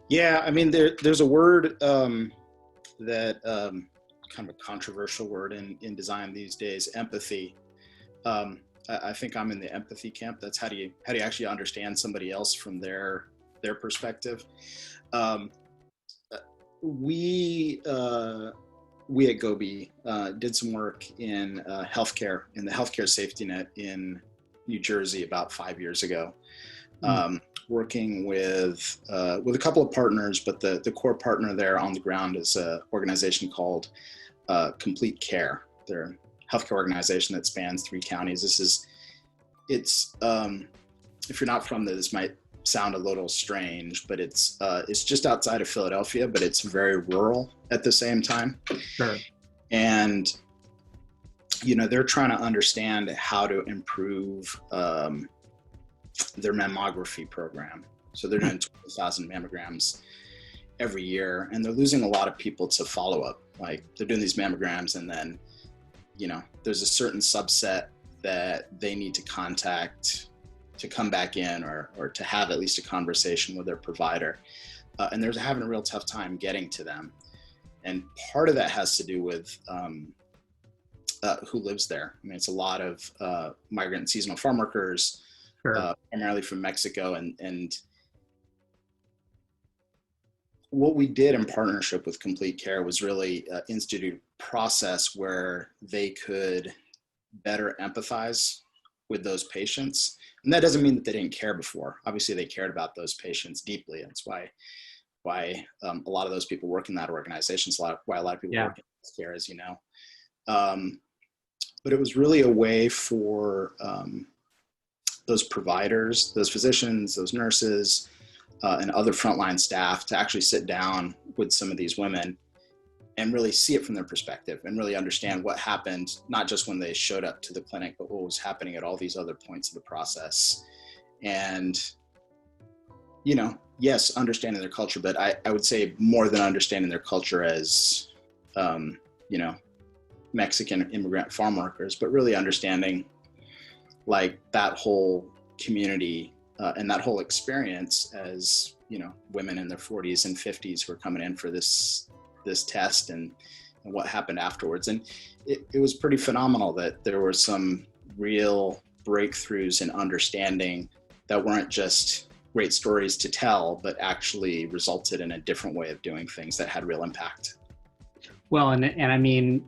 Yeah, I mean, there's a word that kind of a controversial word in design these days, empathy. I think I'm in the empathy camp. That's how do you actually understand somebody else from their perspective. Um, we we at Gobi did some work in healthcare, in the healthcare safety net in New Jersey about 5 years ago. Working with a couple of partners, but the core partner there on the ground is an organization called Complete Care. They're a healthcare organization that spans 3 counties. It's if you're not from there, this might sound a little strange, but it's just outside of Philadelphia, but it's very rural at the same time. Sure. And they're trying to understand how to improve their mammography program. So they're doing 20,000 mammograms every year, and they're losing a lot of people to follow-up. Like, they're doing these mammograms, and then there's a certain subset that they need to contact to come back in, or to have at least a conversation with their provider, and they're having a real tough time getting to them. And part of that has to do with who lives there. I mean, it's a lot of migrant and seasonal farm workers, Sure. Primarily from Mexico. And what we did in partnership with Complete Care was really institute a process where they could better empathize with those patients. And that doesn't mean that they didn't care before. Obviously, they cared about those patients deeply. That's why a lot of those people work in that organization. Why a lot of people work in healthcare, as you know. But it was really a way for those providers, those physicians, those nurses, and other frontline staff to actually sit down with some of these women and really see it from their perspective and really understand what happened, not just when they showed up to the clinic, but what was happening at all these other points of the process. And, yes, understanding their culture, but I would say more than understanding their culture as, Mexican immigrant farm workers, but really understanding like that whole community and that whole experience as, women in their 40s and 50s who are coming in for this test and what happened afterwards. And it was pretty phenomenal that there were some real breakthroughs in understanding that weren't just great stories to tell, but actually resulted in a different way of doing things that had real impact. Well, and I mean,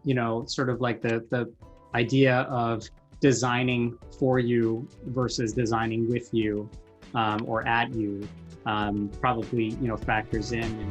sort of like the idea of designing for you versus designing with you or at you probably, factors in.